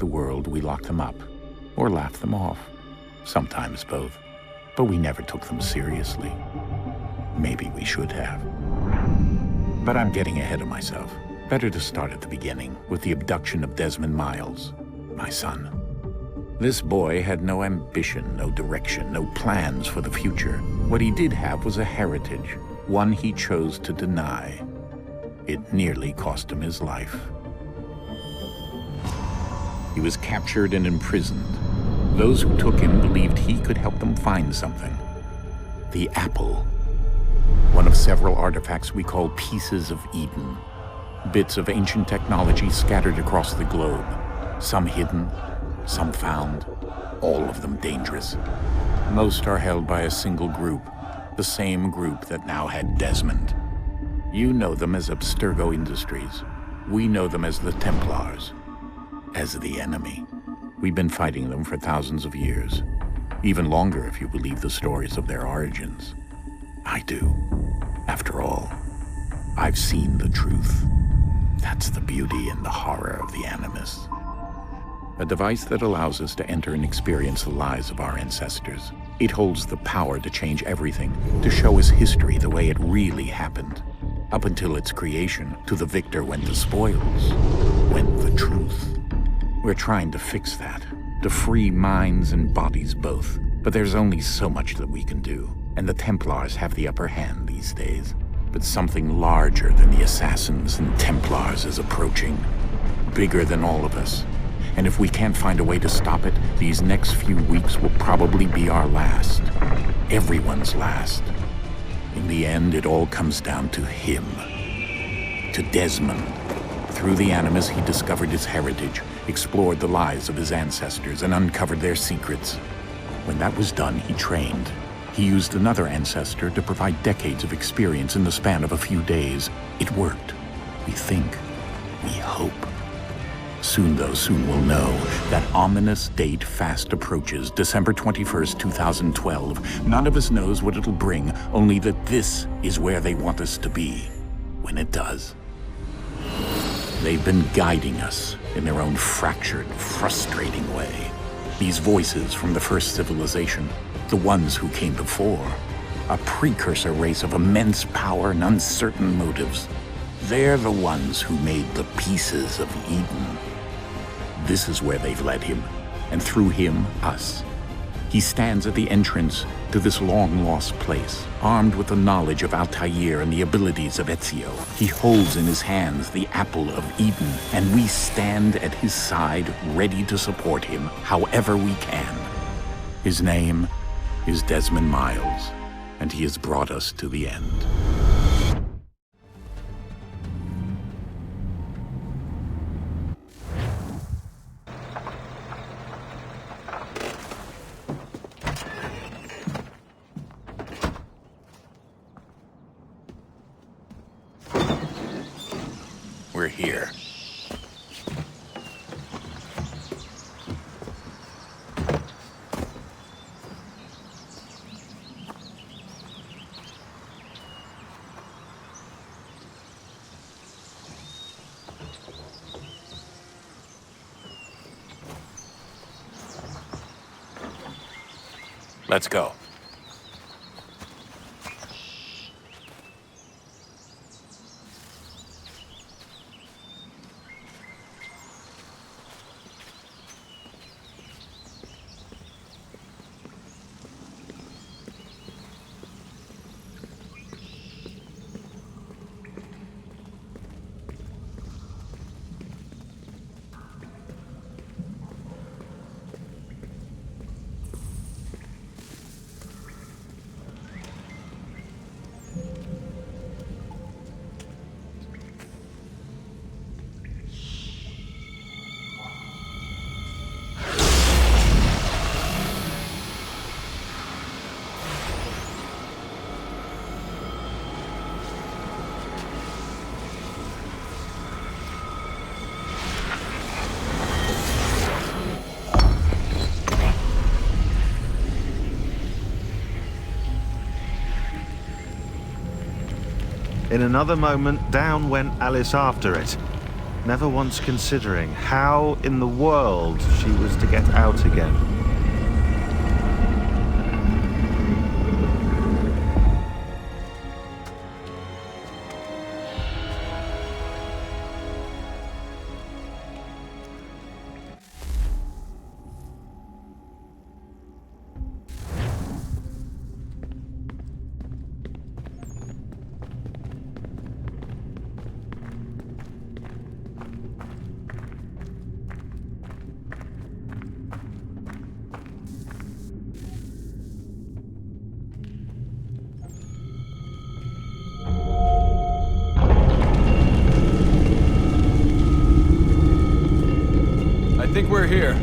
the world, we locked them up, or laughed them off. Sometimes both. But we never took them seriously. Maybe we should have. But I'm getting ahead of myself. Better to start at the beginning, with the abduction of Desmond Miles, my son. This boy had no ambition, no direction, no plans for the future. What he did have was a heritage, one he chose to deny. It nearly cost him his life. He was captured and imprisoned. Those who took him believed he could help them find something. The apple. One of several artifacts we call pieces of Eden. Bits of ancient technology scattered across the globe. Some hidden, some found, all of them dangerous. Most are held by a single group, the same group that now had Desmond. You know them as Abstergo Industries. We know them as the Templars, as the enemy. We've been fighting them for thousands of years, even longer if you believe the stories of their origins. I do. After all, I've seen the truth. That's the beauty and the horror of the Animus. A device that allows us to enter and experience the lives of our ancestors. It holds the power to change everything, to show us history the way it really happened. Up until its creation, to the victor went the spoils, went the truth. We're trying to fix that, to free minds and bodies both. But there's only so much that we can do, and the Templars have the upper hand these days. But something larger than the Assassins and Templars is approaching, bigger than all of us. And if we can't find a way to stop it, these next few weeks will probably be our last. Everyone's last. In the end, it all comes down to him. To Desmond. Through the Animus, he discovered his heritage, explored the lives of his ancestors, and uncovered their secrets. When that was done, he trained. He used another ancestor to provide decades of experience in the span of a few days. It worked. We think. We hope. Soon, though, soon we'll know. That ominous date fast approaches, December 21st, 2012. None of us knows what it'll bring, only that this is where they want us to be, when it does. They've been guiding us in their own fractured, frustrating way. These voices from the first civilization, the ones who came before, a precursor race of immense power and uncertain motives. They're the ones who made the pieces of Eden. This is where they've led him, and through him, us. He stands at the entrance to this long-lost place, armed with the knowledge of Altair and the abilities of Ezio. He holds in his hands the apple of Eden, and we stand at his side, ready to support him however we can. His name is Desmond Miles, and he has brought us to the end. We're here. Let's go. In another moment, down went Alice after it. never once considering how in the world she was to get out again. I think we're here.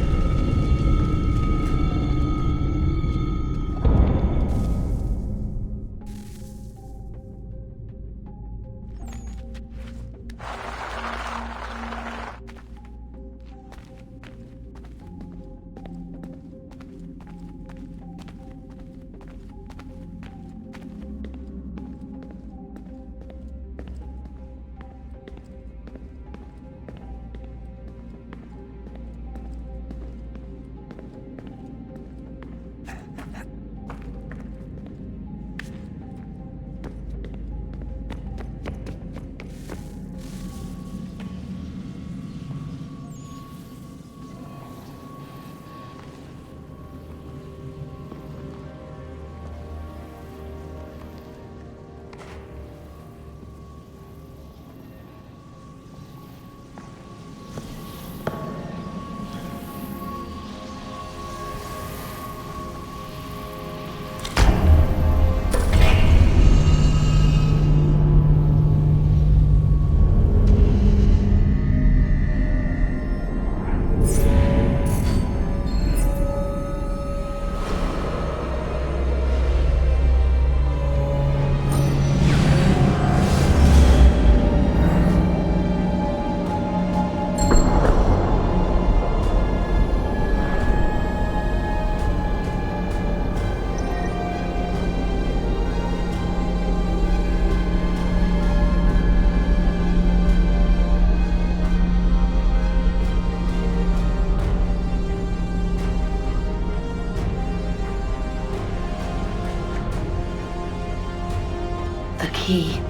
The key.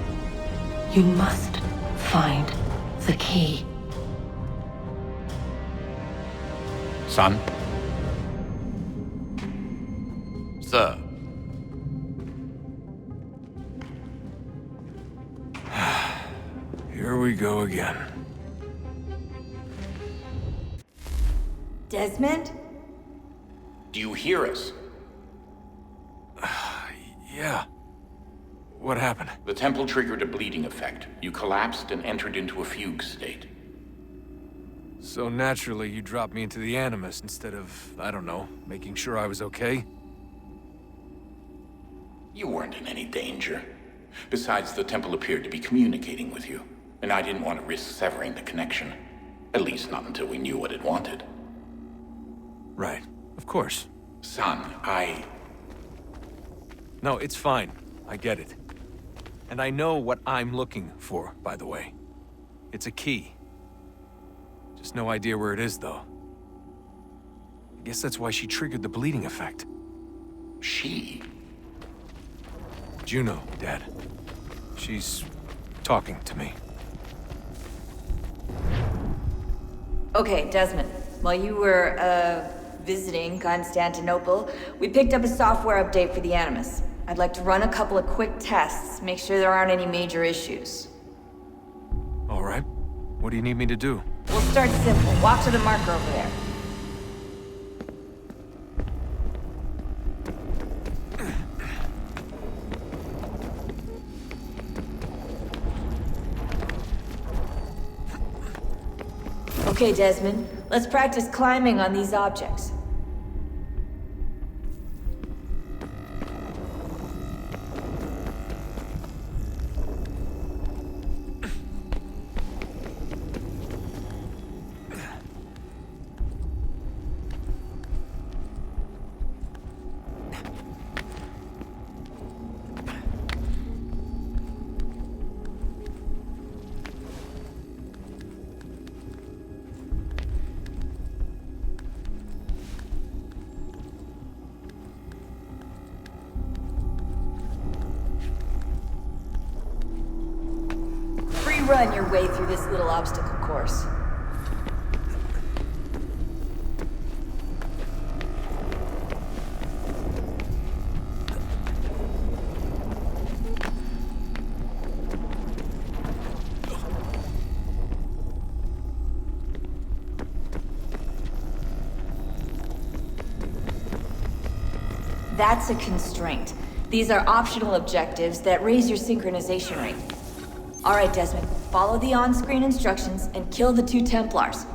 You must find the key. Son? Sir. Here we go again. Desmond? Do you hear us? Yeah. What happened? The temple triggered a bleeding effect. You collapsed and entered into a fugue state. So naturally, you dropped me into the Animus instead of, I don't know, making sure I was okay? You weren't in any danger. Besides, the temple appeared to be communicating with you, and I didn't want to risk severing the connection. At least not until we knew what it wanted. Right. Of course. Son, No, it's fine. I get it. And I know what I'm looking for, by the way. It's a key. Just no idea where it is, though. I guess that's why she triggered the bleeding effect. She? Juno, Dad. She's talking to me. Okay, Desmond. While you were, visiting Constantinople, we picked up a software update for the Animus. I'd like to run a couple of quick tests, make sure there aren't any major issues. All right. What do you need me to do? We'll start simple. Walk to the marker over there. Okay, Desmond. Let's practice climbing on these objects. run your way through this little obstacle course. That's a constraint. These are optional objectives that raise your synchronization rate. Alright, Desmond, follow the on-screen instructions and kill the 2 Templars.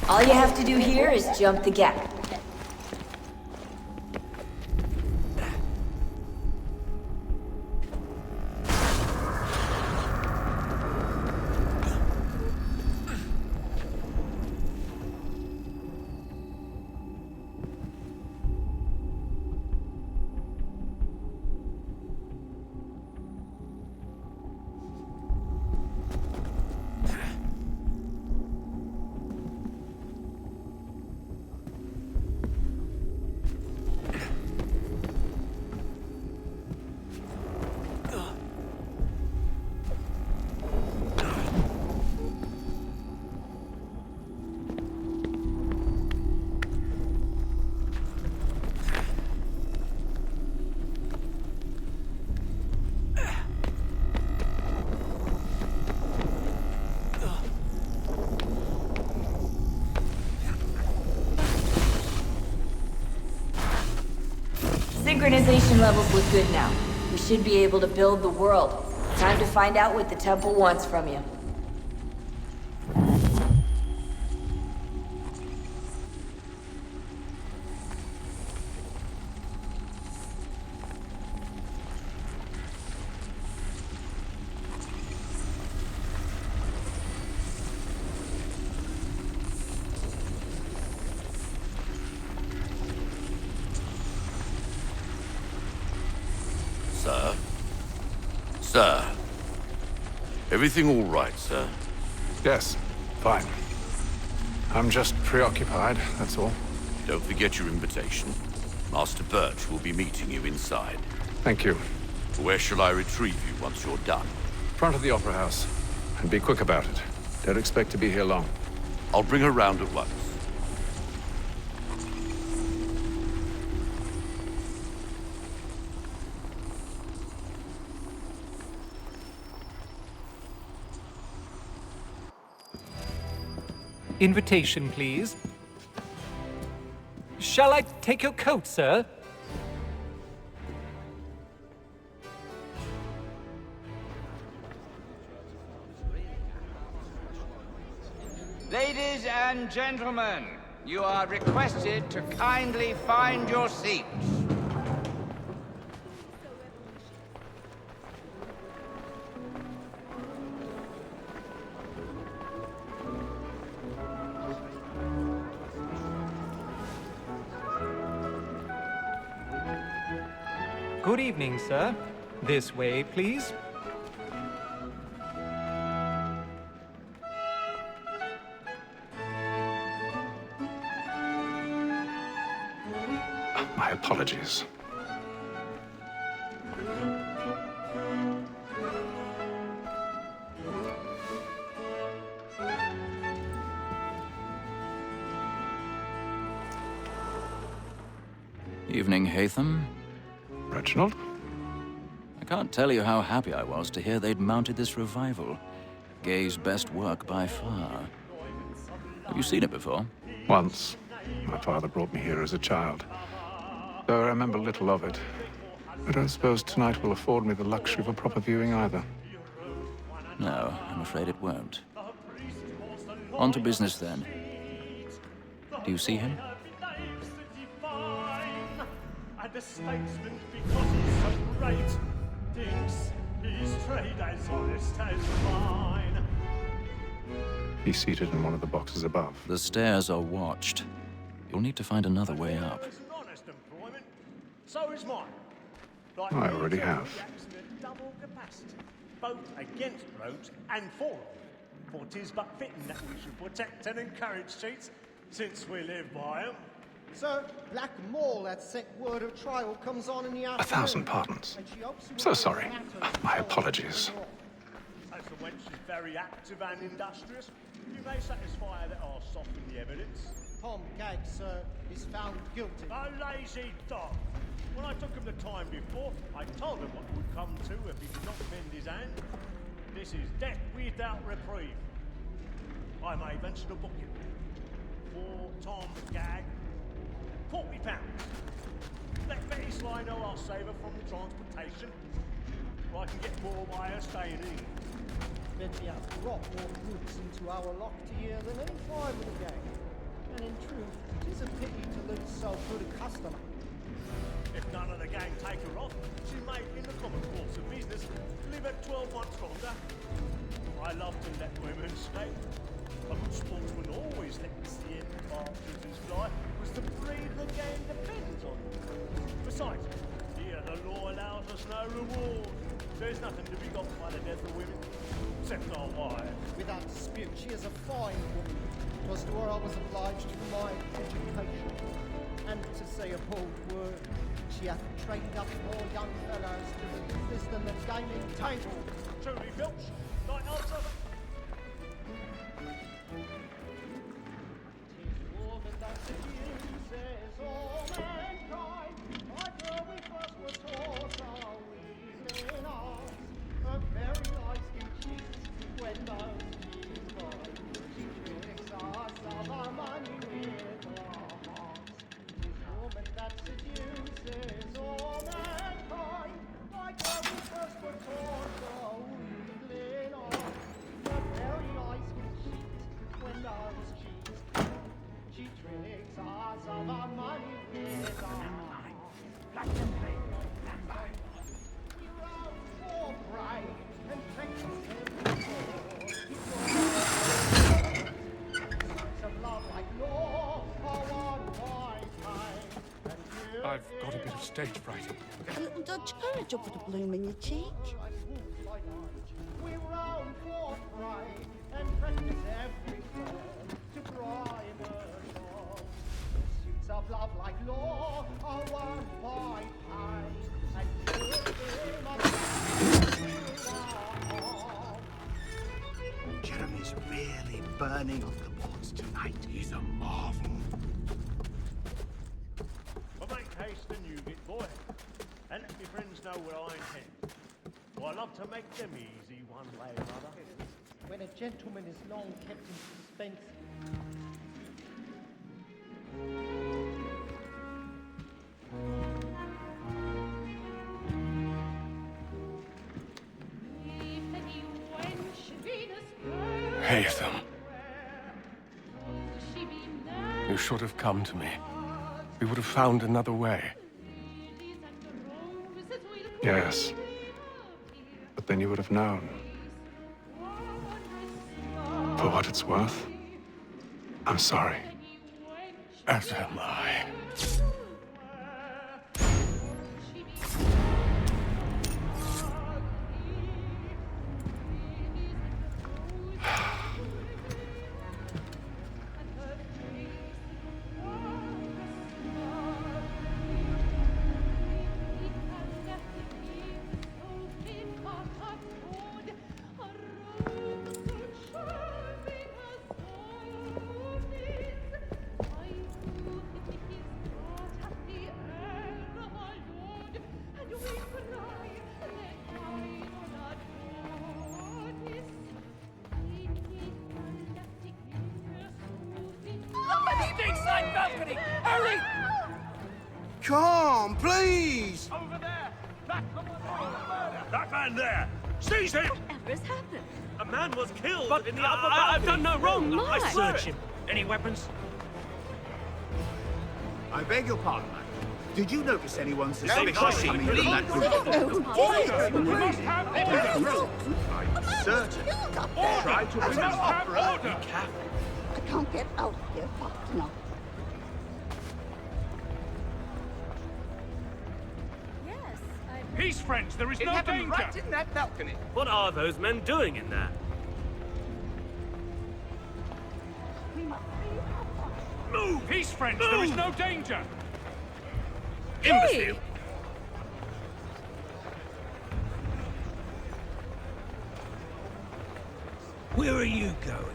All you have to do here is jump the gap. Synchronization levels look good now. We should be able to build the world. Time to find out what the temple wants from you. Sir? Sir? Everything all right, sir? Yes, fine. I'm just preoccupied, that's all. Don't forget your invitation. Master Birch will be meeting you inside. Thank you. Where shall I retrieve you once you're done? Front of the Opera House. And be quick about it. Don't expect to be here long. I'll bring her round at once. Invitation, please. Shall I take your coat, sir? Ladies and gentlemen, you are requested to kindly find your seats. Good evening, sir. This way, please. My apologies. Evening, Hatham. Reginald? I can't tell you how happy I was to hear they'd mounted this revival. Gay's best work by far. Have you seen it before? Once. My father brought me here as a child. Though I remember little of it. I don't suppose tonight will afford me the luxury of a proper viewing either. No, I'm afraid it won't. On to business then. Do you see him? The statesman, because he's so great, thinks his trade as honest as mine. He's seated in one of the boxes above. The stairs are watched. You'll need to find another way up. It's an honest employment. So is mine. Like I already have. Double capacity, both against rogues and for them. For 'tis but fitting that we should protect and encourage cheats, since we live by them. Sir, Black Mall that set word of trial comes on in the afternoon. 1,000 pardons. So sorry. My apologies. As the wench is very active and industrious, you may satisfy her that I'll soften the evidence. Tom Gag, sir, is found guilty. A lazy dog. When I took him the time before, I told him what would come to if he did not mend his hand. This is death without reprieve. I may venture to book you. For Tom Gag, £40. Let Betty Sly know I'll save her from the transportation. Or I can get more by her staying in. Betty has brought more goods into our locked here than any private gang. And in truth, it is a pity to lose so good a customer. If none of the gang take her off, she may, in the common course of business, live at 12 months longer. I love to let women stay. A good sportsman always lets the end partridges fly, because the breed of the game depends on them. Besides, here the law allows us no reward. There's nothing to be got by the death of women, except our wives. Without dispute, she is a fine woman. 'Twas to her I was obliged for my education. And to say a bold word, she hath trained up more young fellows to the business than the gaming table. Truly, Filch, like answer. I've got a bit of stage fright. A little Dutch courage will put a bloom in your cheek. We roam forthright and practice every form to prime a song. Pursuits of love like law are won by time, and you Jeremy's really burning on the boards tonight. He's a marvel. But make haste and you get boy, and let your friends know what I intend. For I love to make them easy one way or other. When a gentleman is long kept in suspense, Haytham. You should have come to me. We would have found another way. Yes. But then you would have known. For what it's worth, I'm sorry. As am I. Hurry! Come, please! Over there! That man there! Seize him! Whatever's happened? A man was killed But in the upper I've balcony. done no wrong. I I search him. Any weapons? I beg your pardon, man. Did you notice anyone suspicious caution, coming from that please. room? We must have order. I'm certain. Try to bring us up order. I can't get out of here fast enough. Peace, friends. There is no danger. Right in that balcony. What are those men doing in there? Move! Peace, friends. There is no danger. Imbecile! Where are you going?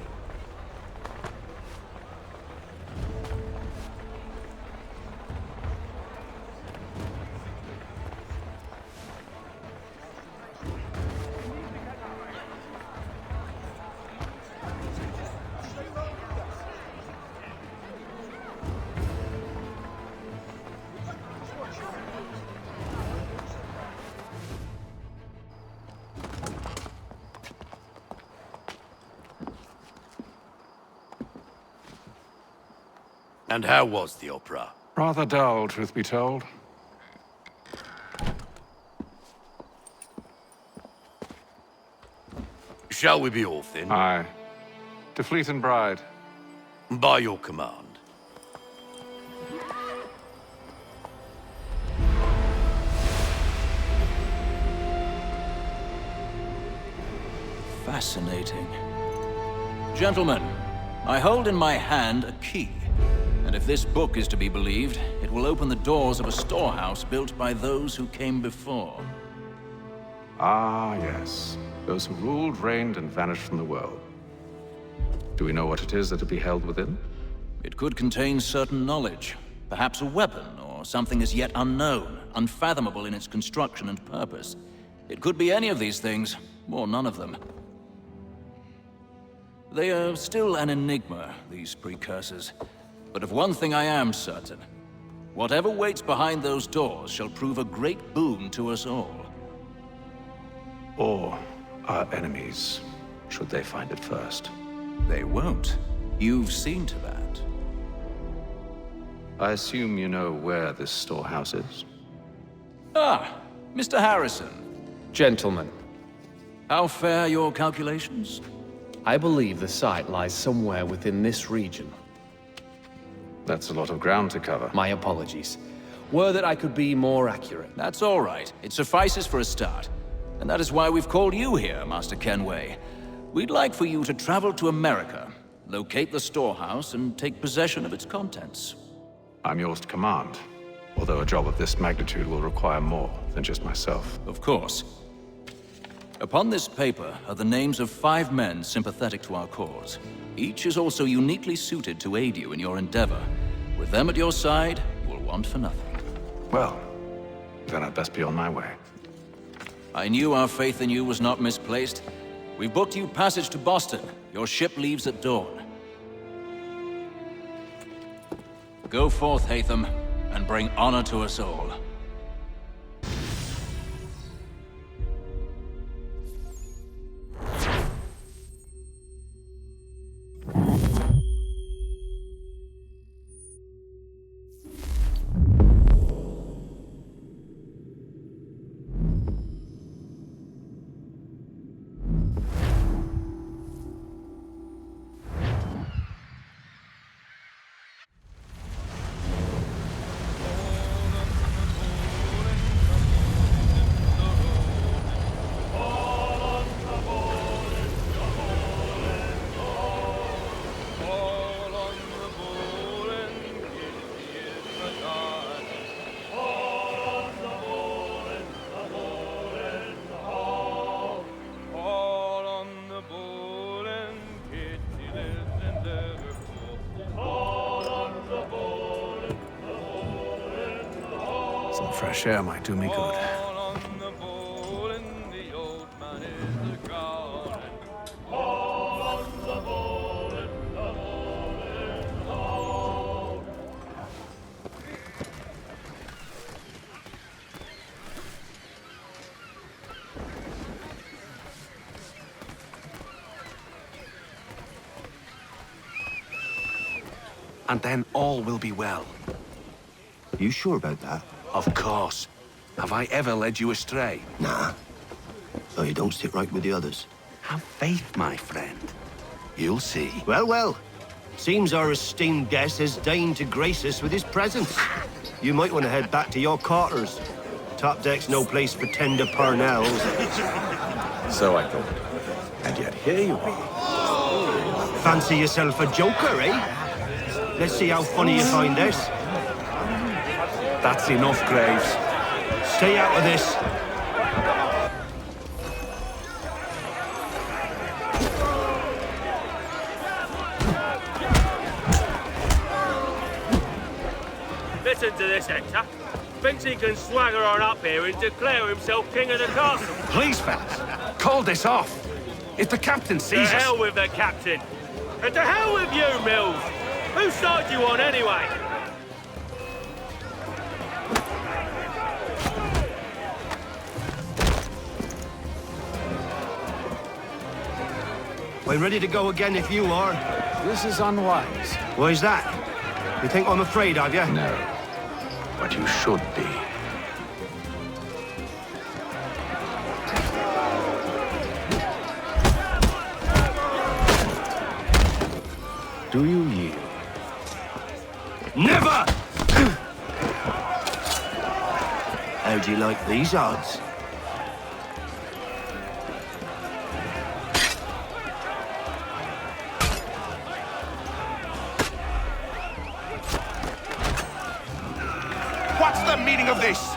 And how was the opera? Rather dull, truth be told. Shall we be off then? Aye. To Fleet and Bride. By your command. Fascinating. Gentlemen, I hold in my hand a key. And if this book is to be believed, it will open the doors of a storehouse built by those who came before. Ah, yes. Those who ruled, reigned, and vanished from the world. Do we know what it is that will be held within? It could contain certain knowledge, perhaps a weapon, or something as yet unknown, unfathomable in its construction and purpose. It could be any of these things, or none of them. They are still an enigma, these precursors. But of one thing I am certain. Whatever waits behind those doors shall prove a great boon to us all. Or our enemies, should they find it first. They won't. You've seen to that. I assume you know where this storehouse is? Ah, Mr. Harrison. Gentlemen. How fare your calculations? I believe the site lies somewhere within this region. That's a lot of ground to cover. My apologies. Were that I could be more accurate. That's all right. It suffices for a start. And that is why we've called you here, Master Kenway. We'd like for you to travel to America, locate the storehouse, and take possession of its contents. I'm yours to command, although a job of this magnitude will require more than just myself. Of course. Upon this paper are the names of 5 men sympathetic to our cause. Each is also uniquely suited to aid you in your endeavor. With them at your side, you will want for nothing. Well, then I'd best be on my way. I knew our faith in you was not misplaced. We've booked you passage to Boston. Your ship leaves at dawn. Go forth, Hatham, and bring honor to us all. Some fresh air might do me good. And then all will be well. You sure about that? Of course. Have I ever led you astray? Nah. So you don't sit right with the others. Have faith, my friend. You'll see. Well, well. Seems our esteemed guest has deigned to grace us with his presence. You might want to head back to your quarters. Top deck's no place for tender parnells. So I thought. And yet here you are. Fancy yourself a joker, eh? Let's see how funny you find this. That's enough, Graves. Stay out of this. Listen to this, Hector. Thinks he can swagger on up here and declare himself king of the castle. Please, fellas, call this off. If the captain sees us... To hell with the captain. And to hell with you, Mills. Whose side you on, anyway? We're ready to go again if you are. This is unwise. Why's that? You think I'm afraid of you? No. But you should be. Do you yield? Never! How do you like these odds? What's the meaning of this?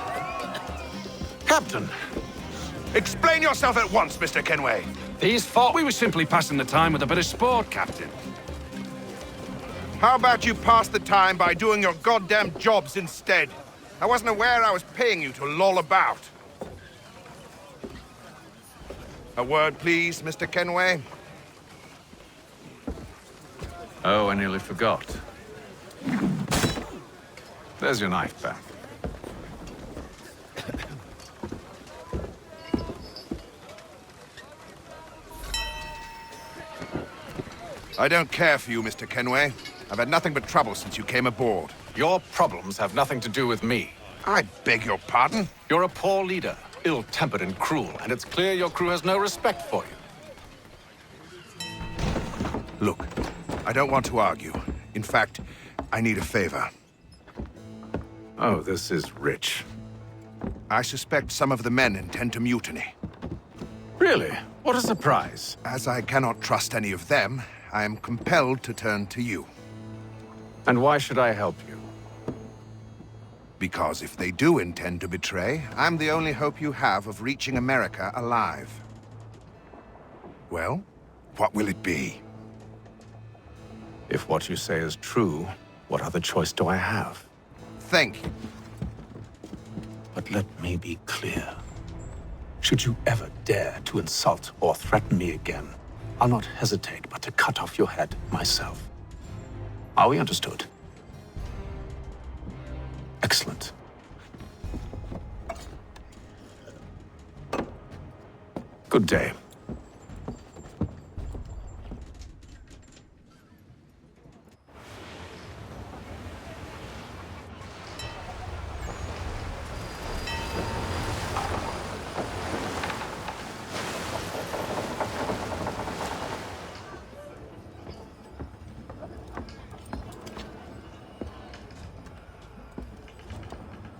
Captain! Explain yourself at once, Mr. Kenway. These thought we were simply passing the time with a bit of sport, Captain. How about you pass the time by doing your goddamn jobs instead? I wasn't aware I was paying you to loll about. A word, please, Mr. Kenway. Oh, I nearly forgot. There's your knife back. I don't care for you, Mr. Kenway. I've had nothing but trouble since you came aboard. Your problems have nothing to do with me. I beg your pardon? You're a poor leader, ill-tempered and cruel, and it's clear your crew has no respect for you. Look, I don't want to argue. In fact, I need a favor. Oh, this is rich. I suspect some of the men intend to mutiny. Really? What a surprise. As I cannot trust any of them, I am compelled to turn to you. And why should I help you? Because if they do intend to betray, I'm the only hope you have of reaching America alive. Well, what will it be? If what you say is true, what other choice do I have? Thank you. But let me be clear. Should you ever dare to insult or threaten me again, I'll not hesitate but to cut off your head myself. Are we understood? Excellent. Good day.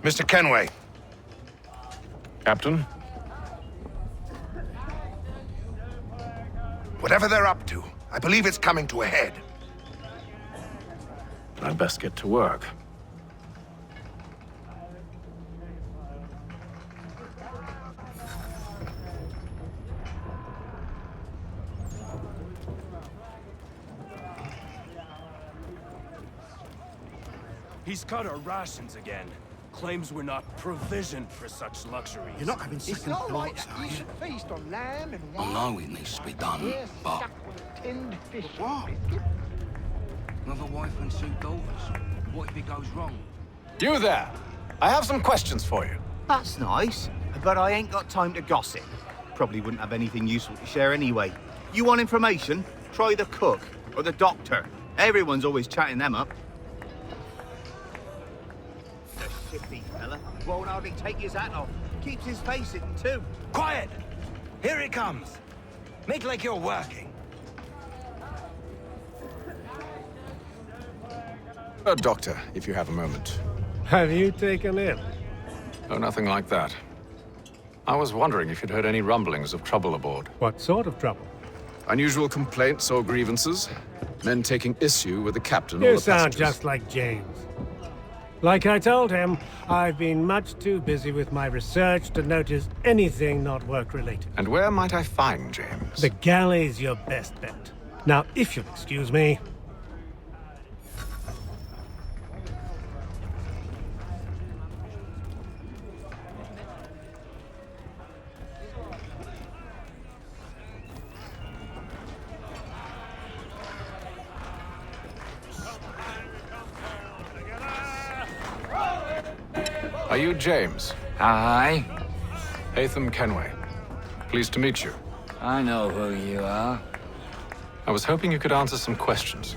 Mr. Kenway. Captain? Whatever they're up to, I believe it's coming to a head. I'd best get to work. He's cut our rations again. Claims we're not provisioned for such luxuries. You're not having second It's not like thoughts, that. are You you? should feast on lamb and I wine. know it needs to be done, Beer but stuck with a tinned fish. What? with a wife and 2 daughters, what if it goes wrong? You there! I have some questions for you. That's nice, but I ain't got time to gossip. Probably wouldn't have anything useful to share anyway. You want information? Try the cook or the doctor. Everyone's always chatting them up. The shifty fella won't hardly take his hat off. Keeps his face hidden too. Quiet! Here it comes. Make like you're working. Doctor, if you have a moment. Have you taken ill? Oh, nothing like that. I was wondering if you'd heard any rumblings of trouble aboard. What sort of trouble? Unusual complaints or grievances? Men taking issue with the captain or You the sound passengers? just like James. Like I told him, I've been much too busy with my research to notice anything not work-related. And where might I find James? The galley's your best bet. Now, if you'll excuse me... Are you James? Aye. Hatham Kenway. Pleased to meet you. I know who you are. I was hoping you could answer some questions.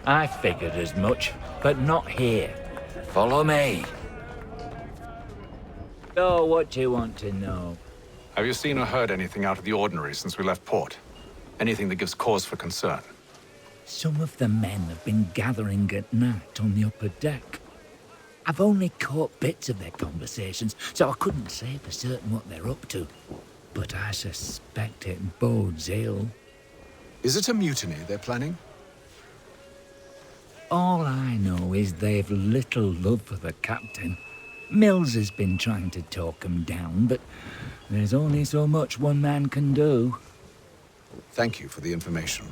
I figured as much, but not here. Follow me. So, what do you want to know? Have you seen or heard anything out of the ordinary since we left port? Anything that gives cause for concern? Some of the men have been gathering at night on the upper deck. I've only caught bits of their conversations, so I couldn't say for certain what they're up to. But I suspect it bodes ill. Is it a mutiny they're planning? All I know is they've little love for the captain. Mills has been trying to talk him down, but there's only so much one man can do. Thank you for the information.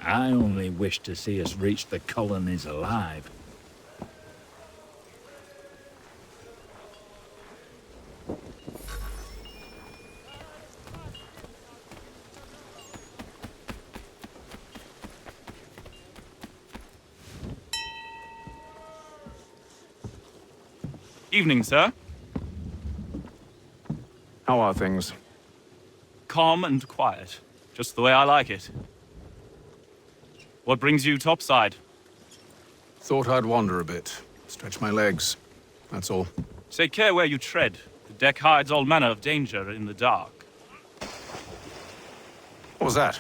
I only wish to see us reach the colonies alive. Evening, sir. How are things? Calm and quiet. Just the way I like it. What brings you topside? Thought I'd wander a bit. Stretch my legs. That's all. Take care where you tread. The deck hides all manner of danger in the dark. What was that?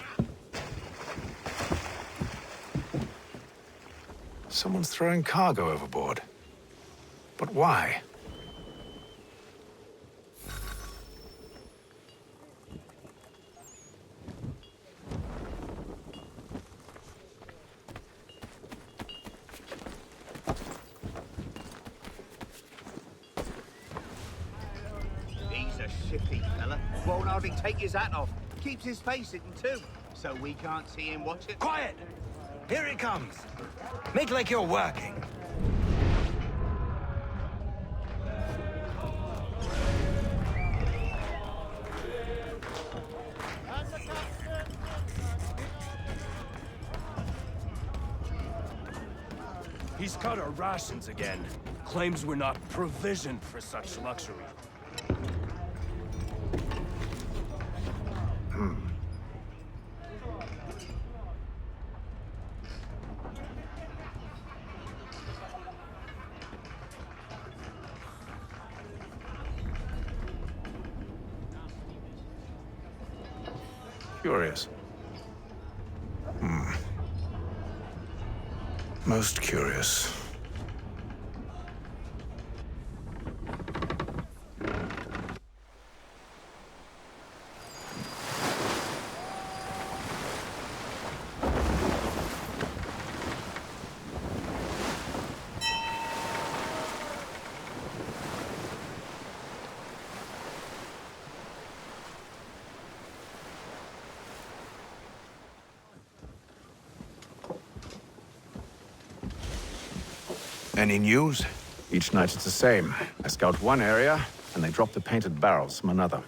Someone's throwing cargo overboard. But why? He's a shifty fella. Won't hardly take his hat off. Keeps his face hidden too, so we can't see him watch it. Quiet! Here it comes. Make like you're working. He's cut our rations again. Claims we're not provisioned for such luxury. Curious. Most curious. Any news? Each night it's the same. I scout one area, and they drop the painted barrels from another.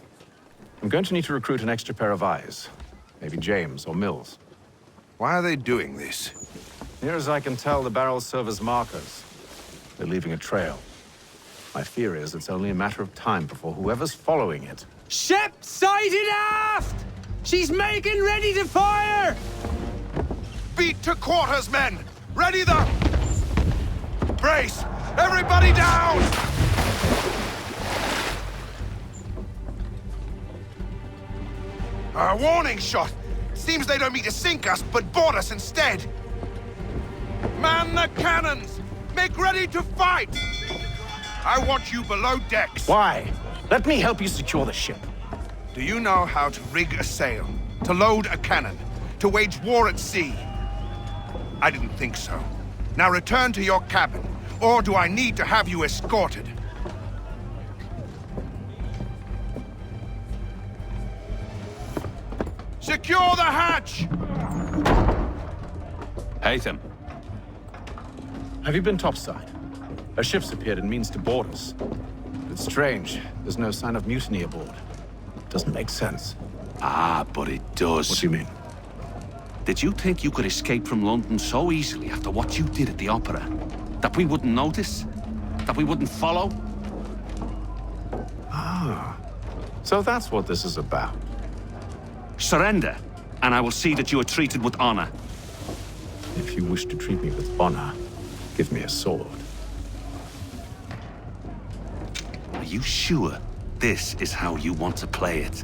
I'm going to need to recruit an extra pair of eyes. Maybe James or Mills. Why are they doing this? Near as I can tell, the barrels serve as markers. They're leaving a trail. My fear is it's only a matter of time before whoever's following it... Ship sighted aft! She's making ready to fire! Beat to quarters, men! Ready the... Brace! Everybody down! A warning shot! Seems they don't mean to sink us, but board us instead! Man the cannons! Make ready to fight! I want you below decks. Why? Let me help you secure the ship. Do you know how to rig a sail? To load a cannon? To wage war at sea? I didn't think so. Now return to your cabin, or do I need to have you escorted? Secure the hatch! Haytham. Have you been topside? A ship's appeared and means to board us. It's strange. There's no sign of mutiny aboard. Doesn't make sense. Ah, but it does. What do you mean? Did you think you could escape from London so easily after what you did at the opera? That we wouldn't notice? That we wouldn't follow? Ah. So that's what this is about. Surrender, and I will see that you are treated with honor. If you wish to treat me with honor, give me a sword. Are you sure this is how you want to play it?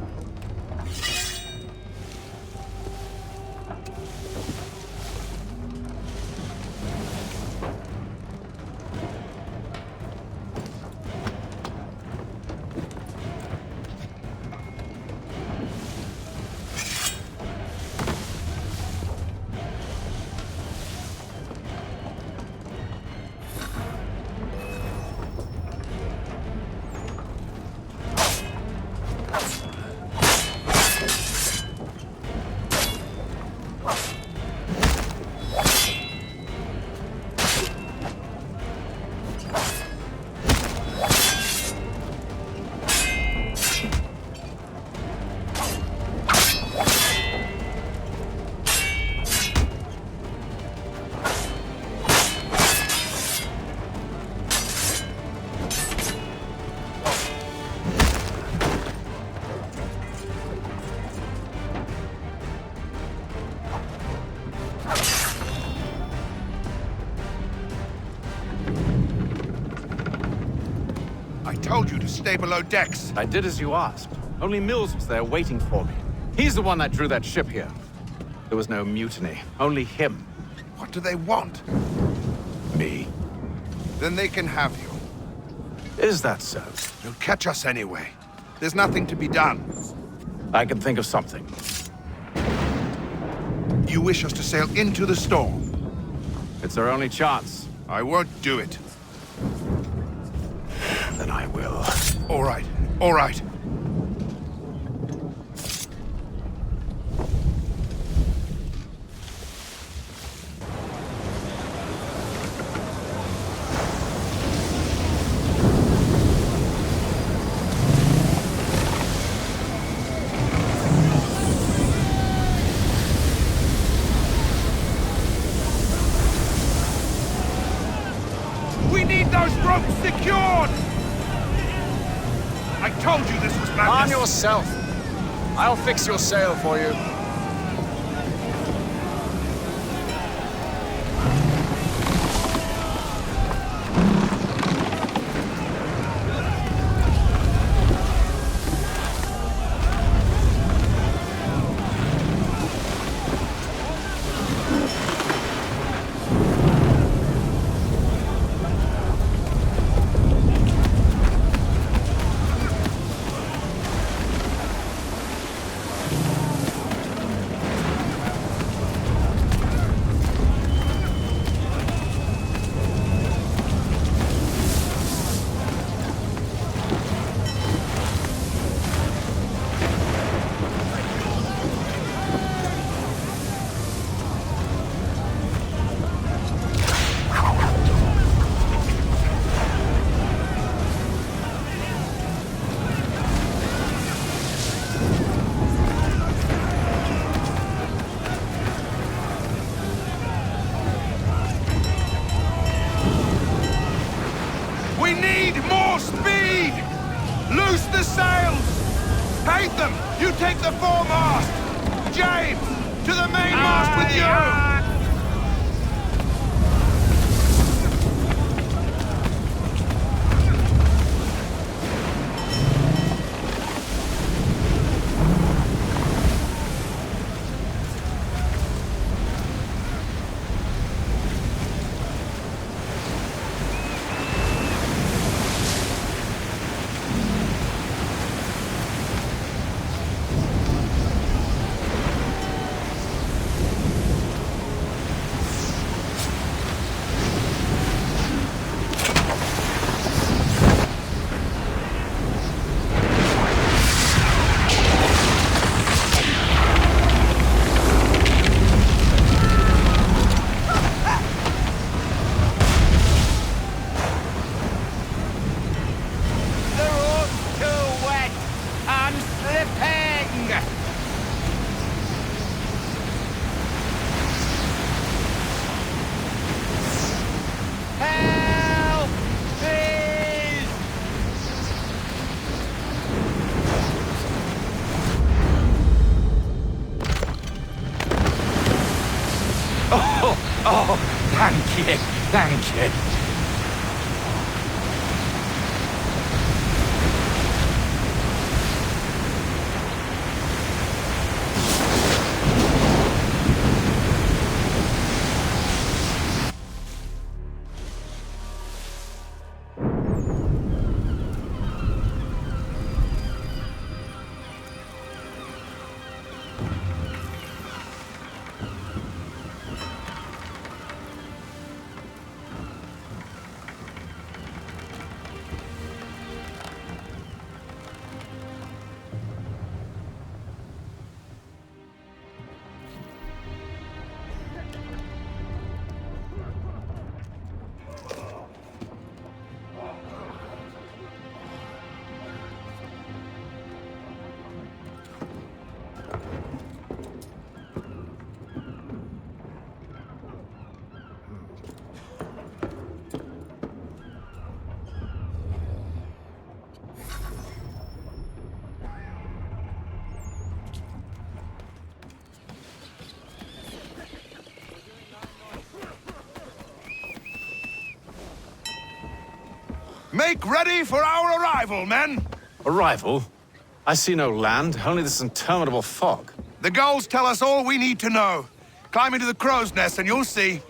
I told you to stay below decks. I did as you asked. Only Mills was there waiting for me. He's the one that drew that ship here. There was no mutiny, only him. What do they want? Me. Then they can have you. Is that so? They'll catch us anyway. There's nothing to be done. I can think of something. You wish us to sail into the storm? It's our only chance. I won't do it. Then I will. All right, all right. We need those ropes secured! I told you this was madness. Arm yourself. I'll fix your sail for you. We need more speed! Loose the sails! Haytham, you take the foremast! James, to the mainmast with you! Thank you. Make ready for our arrival, men! Arrival? I see no land, only this interminable fog. The gulls tell us all we need to know. Climb into the crow's nest and you'll see.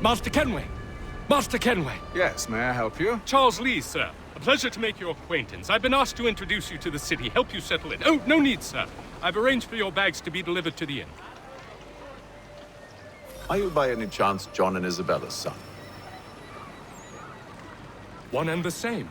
Master Kenway! Master Kenway! Yes, may I help you? Charles Lee, sir. A pleasure to make your acquaintance. I've been asked to introduce you to the city, help you settle in. Oh, no need, sir. I've arranged for your bags to be delivered to the inn. Are you by any chance John and Isabella's son? One and the same.